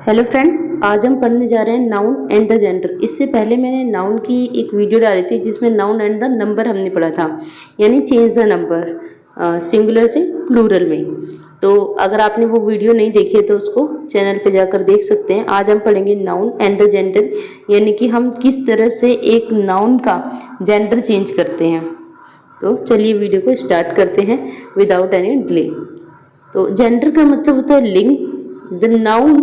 Hello friends, आज हम पढ़ने जा रहे हैं नाउन एंड द जेंडर। इससे पहले मैंने नाउन की एक वीडियो डाली थी जिसमें नाउन एंड द नंबर हमने पढ़ा था, यानी चेंज द नंबर सिंगुलर से प्लूरल में। तो अगर आपने वो वीडियो नहीं देखी है तो उसको चैनल पे जाकर देख सकते हैं। आज हम पढ़ेंगे नाउन एंड द जेंडर, यानी कि हम किस तरह से एक नाउन का जेंडर चेंज करते हैं। तो चलिए वीडियो को स्टार्ट करते हैं विदाउट एनी डिले। तो जेंडर का मतलब होता है लिंग। The noun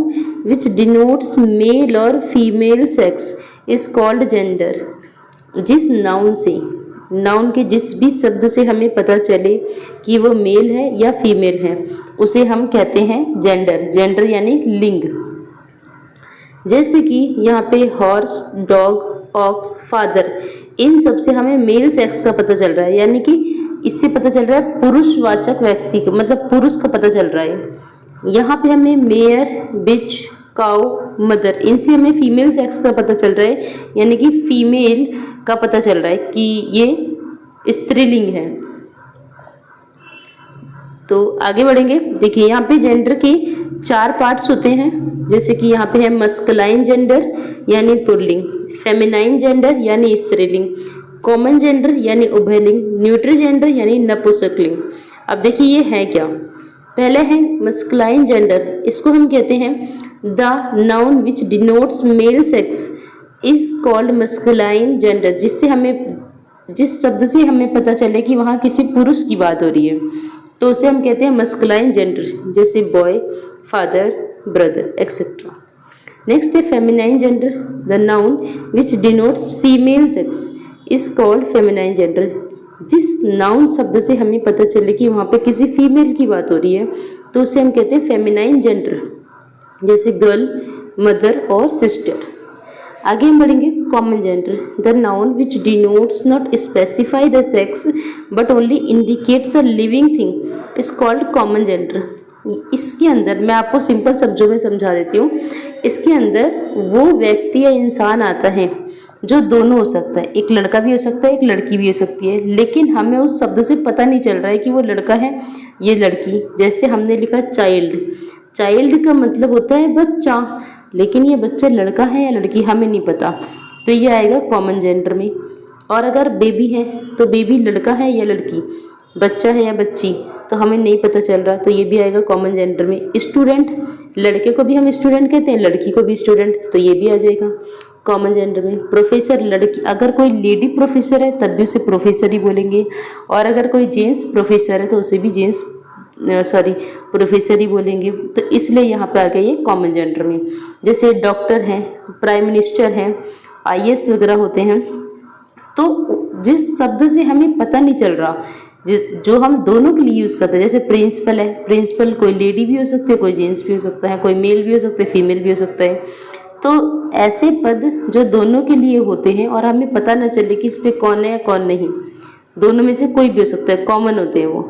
which denotes male or female sex is called gender। जिस नाउन से, नाउन के जिस भी शब्द से हमें पता चले कि वो मेल है या फीमेल है उसे हम कहते हैं जेंडर। जेंडर यानी लिंग। जैसे कि यहाँ पे हॉर्स, डॉग, ऑक्स, फादर, इन सब से हमें मेल सेक्स का पता चल रहा है, यानी कि इससे पता चल रहा है पुरुषवाचक व्यक्ति का, मतलब पुरुष का पता चल रहा है। यहाँ पे हमें मेयर, बिच, काउ, मदर, इनसे हमें फीमेल सेक्स का पता चल रहा है, यानी कि फीमेल का पता चल रहा है कि ये स्त्रीलिंग है। तो आगे बढ़ेंगे। देखिए यहाँ पे जेंडर के 4 पार्ट्स होते हैं। जैसे कि यहाँ पे है मस्कुलाइन जेंडर यानी पुल्लिंग, फेमिनाइन जेंडर यानी स्त्रीलिंग, कॉमन जेंडर यानी उभयलिंग, न्यूट्रल जेंडर यानी नपुंसकलिंग। अब देखिए ये है क्या। पहले है मस्कुलाइन जेंडर। इसको हम कहते हैं the noun which denotes male sex is called masculine gender. जिस शब्द से हमें पता चले कि वहाँ किसी पुरुष की बात हो रही है तो उसे हम कहते हैं मस्कुलाइन जेंडर, जैसे boy, father, brother etcetera. Next है feminine gender. The noun which denotes female sex is called feminine gender. जिस नाउन शब्द से हमें पता चले कि वहाँ पे किसी फीमेल की बात हो रही है तो उसे हम कहते हैं फेमिनाइन जेंडर, जैसे गर्ल, मदर और सिस्टर। आगे हम बढ़ेंगे। Common gender. The noun which denotes not specify the sex but only indicates a living thing is called common gender. इसके अंदर मैं आपको सिंपल शब्दों में समझा देती हूँ। इसके अंदर वो व्यक्ति या इंसान आता है जो दोनों हो सकता है, एक लड़का भी हो सकता है, एक लड़की भी हो सकती है, लेकिन हमें उस शब्द से पता नहीं चल रहा है कि वो लड़का है ये लड़की। जैसे हमने लिखा चाइल्ड। चाइल्ड का मतलब होता है बच्चा, लेकिन ये बच्चा लड़का है या लड़की हमें नहीं पता, तो ये आएगा कॉमन जेंडर में। और अगर बेबी है तो बेबी लड़का है या लड़की, बच्चा है या बच्ची, तो हमें नहीं पता चल रहा, तो ये भी आएगा कॉमन जेंडर में। स्टूडेंट, लड़के को भी हम स्टूडेंट कहते हैं, लड़की को भी स्टूडेंट, तो ये भी आ जाएगा कॉमन जेंडर में। प्रोफेसर, लड़की, अगर कोई लेडी प्रोफेसर है तब भी उसे प्रोफेसर ही बोलेंगे, और अगर कोई जेंट्स प्रोफेसर है तो उसे भी प्रोफेसर ही बोलेंगे। तो इसलिए यहाँ पे आ गया ये कॉमन जेंडर में। जैसे डॉक्टर हैं, प्राइम मिनिस्टर हैं, IAS वगैरह होते हैं, तो जिस शब्द से हमें पता नहीं चल रहा, जो हम दोनों के लिए यूज़ करते हैं, जैसे प्रिंसिपल है, प्रिंसिपल कोई लेडी भी हो सकती है, कोई जेंट्स भी हो सकता है, कोई मेल भी हो सकता है, फीमेल भी हो सकता है। तो ऐसे पद जो दोनों के लिए होते हैं और हमें पता न चले कि इस पे कौन है या कौन नहीं, दोनों में से कोई भी हो सकता है, कॉमन होते हैं वो।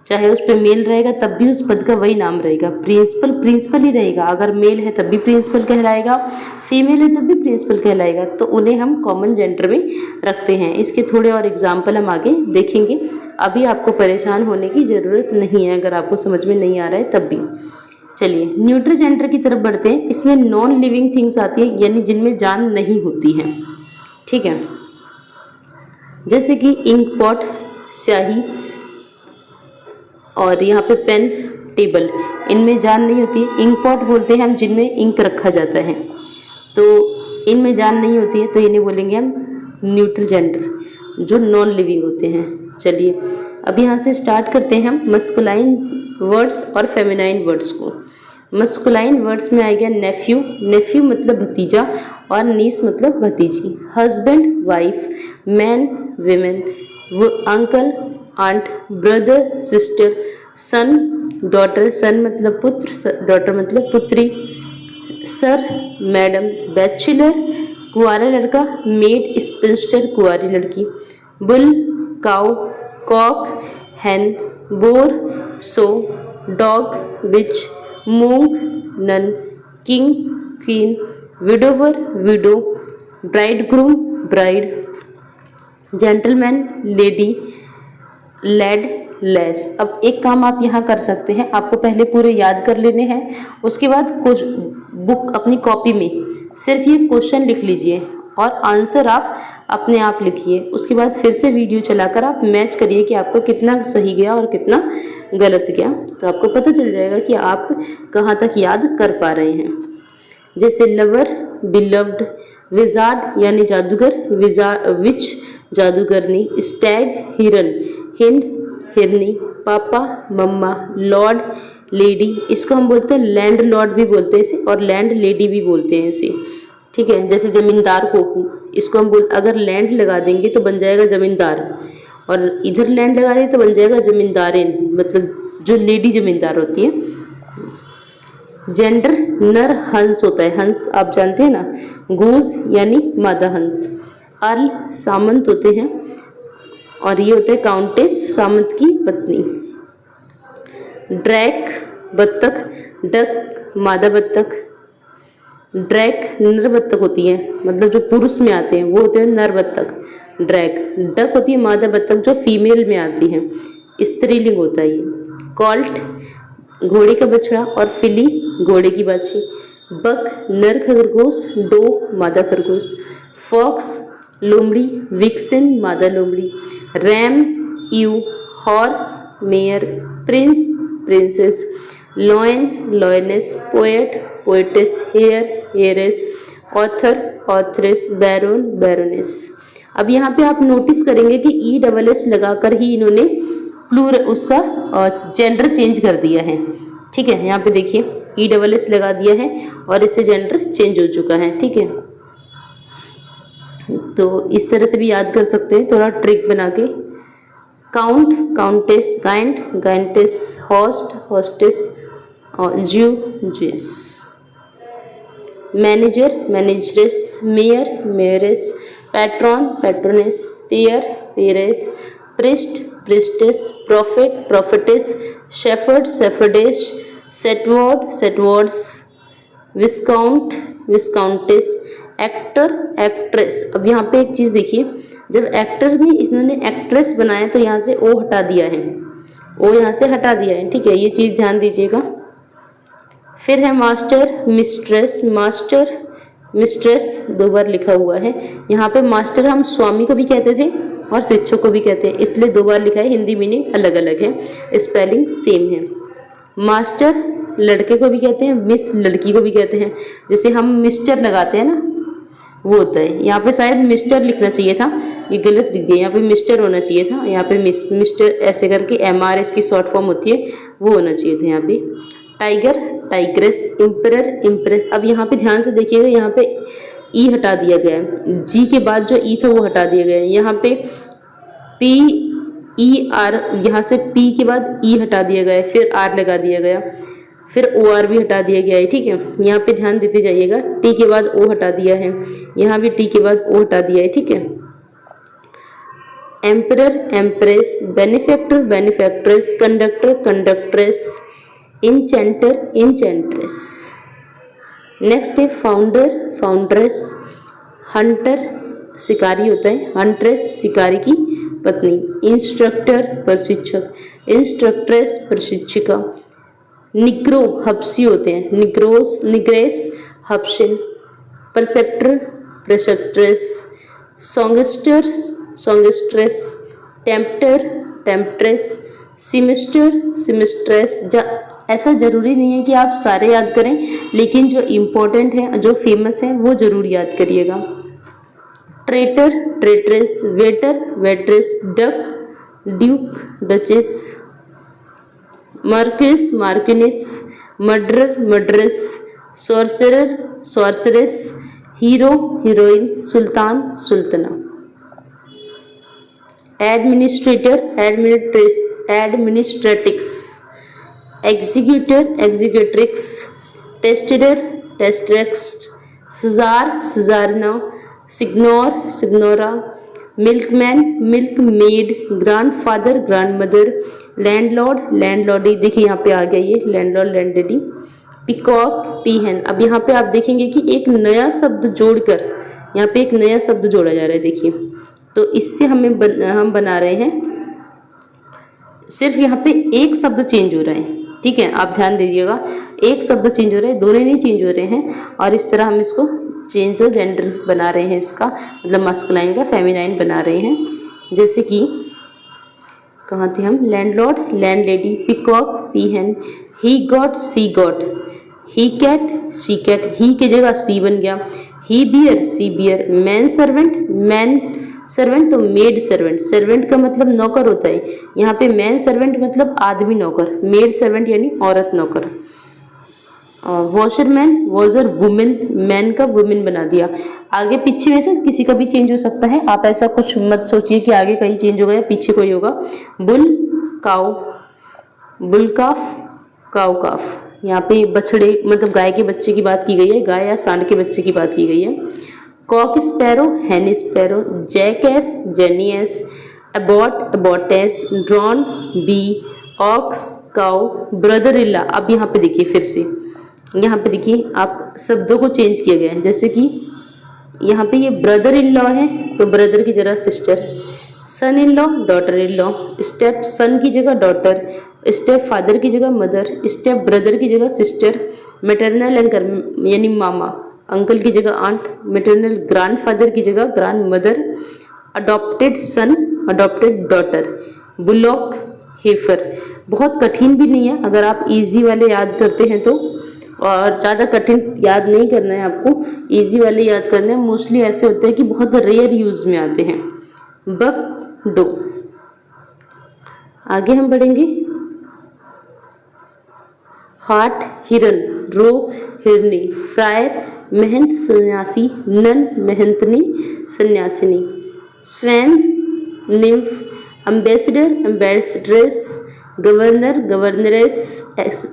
चाहे उस पे मेल रहेगा तब भी उस पद का वही नाम रहेगा, प्रिंसिपल प्रिंसिपल ही रहेगा। अगर मेल है तब भी प्रिंसिपल कहलाएगा, फीमेल है तब भी प्रिंसिपल कहलाएगा। तो उन्हें हम कॉमन जेंडर में रखते हैं। इसके थोड़े और एग्जाम्पल हम आगे देखेंगे। अभी आपको परेशान होने की ज़रूरत नहीं है अगर आपको समझ में नहीं आ रहा है तब भी। चलिए न्यूट्रल जेंडर की तरफ बढ़ते हैं। इसमें नॉन लिविंग थिंग्स आती है, यानी जिनमें जान नहीं होती है। ठीक है, जैसे कि इंक पॉट, स्याही, और यहाँ पे पेन, टेबल, इनमें जान नहीं होती है। इंक पॉट बोलते हैं हम जिनमें इंक रखा जाता है, तो इनमें जान नहीं होती है, तो इन्हें बोलेंगे हम न्यूट्रल जेंडर, जो नॉन लिविंग होते हैं। चलिए अब यहाँ से स्टार्ट करते हैं हम मस्कुलाइन वर्ड्स और फेमिनाइन वर्ड्स को। मस्कुलाइन वर्ड्स में आ गया नेफ्यू। नेफ्यू मतलब भतीजा और नीस मतलब भतीजी। Husband, wife, man, women, uncle, aunt, brother, sister, son, daughter, son मतलब पुत्र, डॉटर मतलब पुत्री, सर, मैडम, बैचलर, कुंवारा लड़का, मेड, स्पिंस्टर, कुंवारी लड़की, bull, cow, cock, hen, boar, sow, dog, bitch, monk, nun, king, queen, widower, widow, bridegroom, bride, gentleman, lady, lad, lass. अब एक काम आप यहाँ कर सकते हैं, आपको पहले पूरे याद कर लेने हैं, उसके बाद कुछ बुक अपनी कॉपी में सिर्फ ये क्वेश्चन लिख लीजिए और आंसर आप अपने आप लिखिए। उसके बाद फिर से वीडियो चलाकर आप मैच करिए कि आपको कितना सही गया और कितना गलत गया, तो आपको पता चल जाएगा कि आप कहाँ तक याद कर पा रहे हैं। जैसे लवर, बिलव्ड, विजार्ड यानी जादूगर, विच जादूगरनी, स्टैग हिरन, हिंड हिरनी, पापा मम्मा, लॉर्ड लेडी, इसको हम बोलते हैं लैंड लॉर्ड भी बोलते हैं इसे, और लैंड लेडी भी बोलते हैं इसे, ठीक है। जैसे जमींदार को, इसको हम अगर लैंड लगा देंगे तो बन जाएगा जमींदार, और इधर लैंड लगा देंगे तो बन जाएगा जमींदारेन, मतलब जो लेडी जमींदार होती है। जेंडर, नर हंस होता है, हंस आप जानते हैं ना, गूज यानी मादा हंस, अर्ल सामंत होते हैं, और ये होता है काउंटेस सामंत की पत्नी। ड्रैक बत्तख, डक मादा बत्तख, ड्रैक नर बत्तख होती है, मतलब जो पुरुष में आते हैं वो होते हैं नर बत्तख, ड्रैक। डक होती है मादा बत्तख जो फीमेल में आती है, स्त्रीलिंग होता है ये। कॉल्ट घोड़े का बछड़ा, और फिली घोड़े की बाछी। बक नर खरगोश, डो मादा खरगोश। फॉक्स लोमड़ी, विक्सन मादा लोमड़ी। Ram ewe, horse mare, prince princess. Lion lioness, poet poetess, heir heiress, author authoress, baron baroness. अब यहाँ पे आप नोटिस करेंगे कि ESS लगाकर ही इन्होंने प्लूरल उसका जेंडर चेंज कर दिया है, ठीक है। यहाँ पे देखिए ESS लगा दिया है और इससे जेंडर चेंज हो चुका है, ठीक है। तो इस तरह से भी याद कर सकते हैं थोड़ा ट्रिक बना के। Count countess, giant giantess, host hostess, और Jew Jewess. Manager manageress, mayor mayoress, patron patroness, peer peeress, priest priestess, prophet prophetess, shepherd shepherdess, steward stewardess, viscount viscountess, actor actress. अब यहाँ पे एक चीज़ देखिए, जब एक्टर में इन्होंने एक्ट्रेस बनाया तो यहाँ से ओ हटा दिया है, ओ यहाँ से हटा दिया है, ठीक है, ये चीज़ ध्यान दीजिएगा। फिर है मास्टर मिस्ट्रेस, मास्टर मिस्ट्रेस 2 बार लिखा हुआ है। यहाँ पे मास्टर हम स्वामी को भी कहते थे और शिक्षक को भी कहते हैं, इसलिए 2 बार लिखा है, हिंदी मीनिंग अलग अलग है, स्पेलिंग सेम है। मास्टर लड़के को भी कहते हैं, मिस लड़की को भी कहते हैं। जैसे हम मिस्टर लगाते हैं ना, वो होता है। यहाँ पे शायद मिस्टर लिखना चाहिए था, ये गलत लिख दिया, यहाँ पे मिस्टर होना चाहिए था, यहाँ पे मिस्टर ऐसे करके MR की शॉर्ट फॉर्म होती है, वो होना चाहिए था यहाँ पे। Tiger tigress, emperor empress. अब यहाँ पे ध्यान से देखिएगा, यहाँ पे ई हटा दिया गया है, जी के बाद जो ई था वो हटा दिया गया है। यहाँ पे PER, यहाँ से P के बाद ई हटा दिया गया है, फिर R लगा दिया गया, फिर OR भी हटा दिया गया है, ठीक है। यहाँ पे ध्यान देते जाइएगा, T के बाद O हटा दिया है, यहाँ भी T के बाद O हटा दिया है, ठीक है। Emperor empress, benefactor benefactress, conductor conductress, enchanter enchantress. Next है फाउंडर फाउंड्रेस, हंटर शिकारी होता है, हंट्रेस शिकारी की पत्नी। इंस्ट्रक्टर प्रशिक्षक, इंस्ट्रक्ट्रेस प्रशिक्षिका। निग्रो हब्सी होते हैं, निग्रोस निग्रेस हब्शिन। परसेप्टर प्रेसेप्ट्रेस, सॉन्गस्टर सॉन्गस्ट्रेस, टेम्पटर टेम्पट्रेस, सिमिस्टर सिमिस्ट्रेस। ऐसा ज़रूरी नहीं है कि आप सारे याद करें, लेकिन जो इम्पोर्टेंट है, जो फेमस है, वो ज़रूर याद करिएगा। Traitor traitress, waiter waitress, duck duke duchess, marquis marchioness, murderer murderess, sorcerer sorceress, hero heroine, sultan sultana. Administrator administratrix, executor executrix, testator testatrix, czar czarina, signor signora, milkman milkmaid, grandfather grandmother, landlord landlady. देखिए यहाँ पे आ गया ये landlord landlady. Peacock पीहन। अब यहाँ पे आप देखेंगे कि एक नया शब्द जोड़कर यहाँ पे एक नया शब्द जोड़ा जा रहा है, देखिए। तो इससे हम बना रहे हैं, सिर्फ यहाँ पे एक शब्द चेंज हो रहा है, ठीक है, आप ध्यान दीजिएगा, एक शब्द चेंज हो रहा है, दोनों नहीं चेंज हो रहे हैं, और इस तरह हम इसको चेंज द जेंडर बना रहे हैं, इसका मतलब मस्कुलाइन का फेमिनाइन बना रहे हैं। जैसे कि कहाँ थे हम, landlord landlady, peacock peahen, he goat she goat, he cat she cat, he की जगह सी बन गया, he bear she bear, man servant man servant तो मेड सर्वेंट, सर्वेंट का मतलब नौकर होता है, यहाँ पे मैन सर्वेंट मतलब आदमी नौकर, मेड सर्वेंट यानी औरत नौकर। वॉशरमैन वॉजर वुमेन, मैन का वुमेन बना दिया। आगे पीछे में से किसी का भी चेंज हो सकता है, आप ऐसा कुछ मत सोचिए कि आगे कहीं चेंज होगा या पीछे कोई होगा। बुल काउ, बुल काफ काउ काफ, यहाँ पे बछड़े मतलब गाय के बच्चे की बात की गई है, गाय या सांड के बच्चे की बात की गई है। Cock sparrow hen sparrow, jackass jennyass, abbot abbess, drone bee, ox cow, brother इल्ला। अब यहाँ पे देखिए, फिर से यहाँ पे देखिए आप शब्दों को चेंज किया गया है। जैसे कि यहाँ पे ये ब्रदर इन लॉ है तो ब्रदर की जगह sister, son in law daughter in law, step son की जगह डॉटर, स्टेप फादर की जगह मदर, स्टेप ब्रदर की जगह सिस्टर, मैटरनल एंड यानी मामा, अंकल की जगह आंट, मैटरनल ग्रैंडफादर की जगह ग्रैंड मदर, अडॉप्टेड सन अडॉप्टेड डॉटर, बुलॉक हेफर। बहुत कठिन भी नहीं है अगर आप इजी वाले याद करते हैं तो, और ज़्यादा कठिन याद नहीं करना है आपको, इजी वाले याद करने हैं। मोस्टली ऐसे होते हैं कि बहुत रेयर यूज में आते हैं। बक डो। आगे हम बढ़ेंगे। हार्ट हिरन, रो हिरनी, फ्रायर महंत सन्यासी, नन महंतनी सन्यासिनी, swain nymph, ambassador ambassadress, governor governess,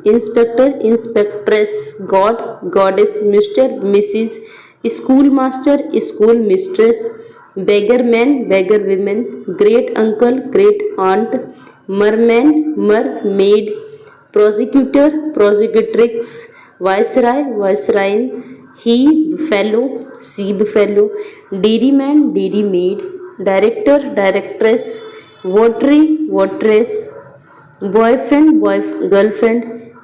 inspector inspectress, god goddess, mister missus, school master school mistress, beggar man beggar women, great uncle great aunt, merman mermaid, prosecutor prosecutrix, viceroy vicereine, he fellow she fellow, dairy man dairy maid, director directress, votary votaress, boyfriend girlfriend,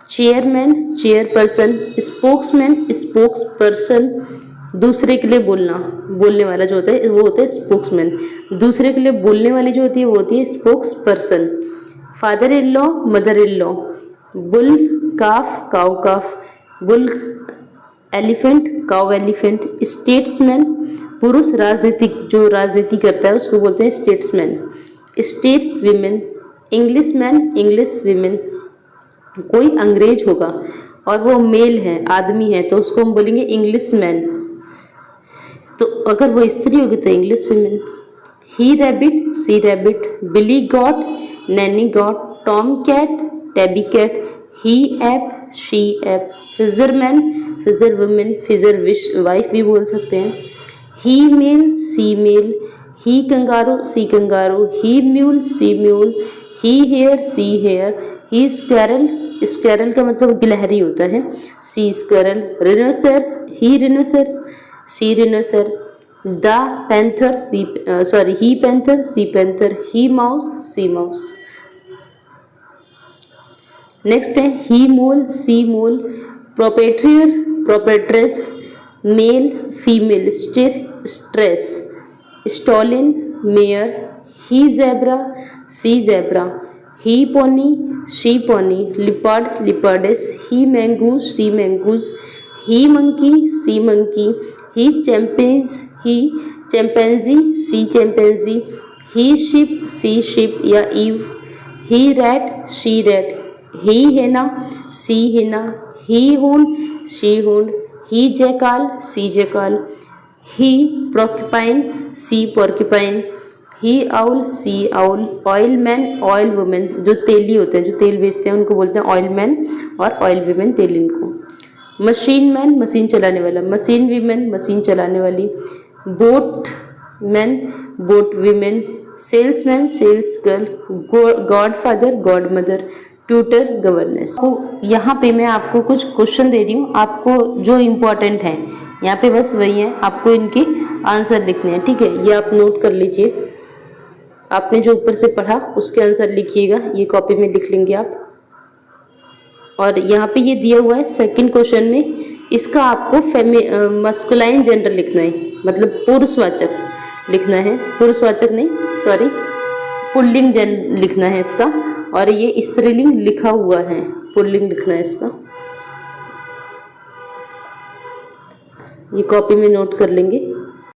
chairman chairperson, spokesman spokes person, दूसरे के लिए बोलना, बोलने वाला जो होता है वो होता है स्पोक्समैन, दूसरे के लिए बोलने वाली जो होती है वो होती है spokes person, father in law mother in law, bull calf cow calf, bull elephant cow elephant, statesman पुरुष राजनीतिक जो राजनीति करता है उसको बोलते हैं statesman, states women, English man English women. कोई अंग्रेज होगा और वो मेल है आदमी है तो उसको हम बोलेंगे इंग्लिश मैन, तो अगर वो स्त्री होगी तो English women. He rabbit she rabbit, billy goat nanny goat, tom cat tabby cat, he ape she ape, fisherman fisher women, fisher fish wife भी बोल सकते हैं। He male she male, he kangaroo she kangaroo, he mule she mule, he hare she hare, he squirrel squirrel का मतलब गिलहरी होता है, she squirrel, rhinoceros he rhinoceros she rhinoceros, the panther he panther she panther, he mouse she mouse. Next है he mole she mole, proprietor proprietress, male female, stir stress, stallion mare, he zebra she zebra, he pony she pony, leopard leopardess, he mongoose she mongoose, he monkey she monkey, he chimpanzee she chimpanzee, he sheep she sheep या ewe, he rat she rat, he hyena she hyena, he hound she hound, he jackal she jackal, he porcupine she porcupine, he owl she owl, oil man oil women जो तेली होते हैं जो तेल बेचते हैं उनको बोलते हैं ऑयल मैन, और ऑयल वीमेन तेल इनको। मशीन मैन मशीन चलाने वाला, मशीन वीमेन मशीन चलाने वाली, boat man boat women, sales man sales girl, god father god mother, tutor governess. तो यहाँ पे मैं आपको कुछ क्वेश्चन दे रही हूँ, आपको जो इम्पोर्टेंट है यहाँ पे बस वही है, आपको इनके आंसर लिखने हैं, ठीक है। ये आप नोट कर लीजिए, आपने जो ऊपर से पढ़ा उसके आंसर लिखिएगा, ये कॉपी में लिख लेंगे आप। और यहाँ पे ये दिया हुआ है सेकंड क्वेश्चन में, इसका आपको मस्कुलाइन जेंडर लिखना है, मतलब पुरुषवाचक लिखना है, पुरुषवाचक नहीं सॉरी पुल्लिंग लिखना है इसका, और ये स्त्रीलिंग लिखा हुआ है, पुल्लिंग लिखना है इसका। ये कॉपी में नोट कर लेंगे।